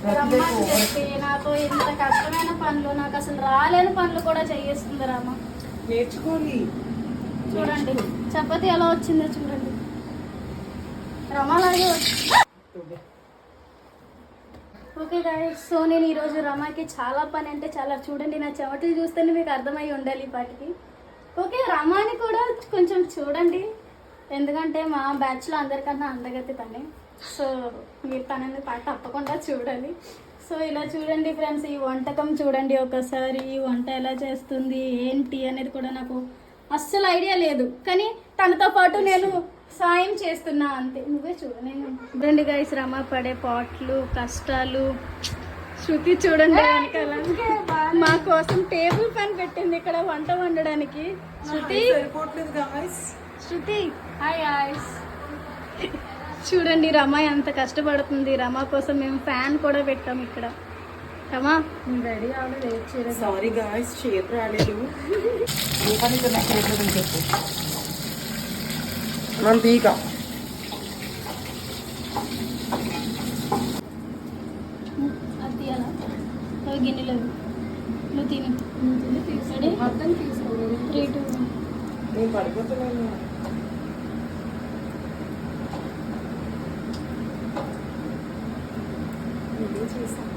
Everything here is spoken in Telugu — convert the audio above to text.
రమ్మని చెప్పి నాకు ఇంత కష్టమైన పనులు, నాకు అసలు రాలేని పనులు కూడా చేయిస్తుంది రామ. నేర్చుకోవాలి. చూడండి చపాతి ఎలా వచ్చిందో చూడండి. రమాలాగే ఓకే గాయస్, సో నేను ఈరోజు రమాకి చాలా పని అంటే చాలా, చూడండి నా చెమటలు చూస్తేనే మీకు అర్థమై ఉండాలి పాటికి. ఓకే, రమాని కూడా కొంచెం చూడండి, ఎందుకంటే మా బ్యాచ్లో అందరికన్నా అందగతి తనే. సో మీరు తనని తప్పకుండా చూడాలి. సో ఇలా చూడండి ఫ్రెండ్స్, ఈ వంటకం చూడండి ఒకసారి. ఈ వంట ఎలా చేస్తుంది ఏంటి అనేది కూడా నాకు అస్సలు ఐడియా లేదు, కానీ తనతో పాటు నేను సాయం చేస్తున్నా అంతే. నువ్వే చూడు. నేను చూడండి గైస్, రమ పడే పాటలు కష్టాలు. శృతి చూడండి వెనకాల మా కోసం టేబుల్ పైన పెట్టింది ఇక్కడ వంట వండడానికి. శృతి శృతి హాయ్ గాయ్స్. చూడండి రమ ఎంత కష్టపడుతుంది. రమ కోసం మేము ఫ్యాన్ కూడా పెట్టాం ఇక్కడ. రమా రెడీ అవ్వలేదు. సారీ గాయ్స్, షేప్ రాలేదు. మనం తీక అది తీయాలా? అవి గిన్నెలు నువ్వు తిని తీసుకొని మొత్తం తీసుకోలేదు. 3 2 నేను పడిపోతున్నాను. చేస్తాను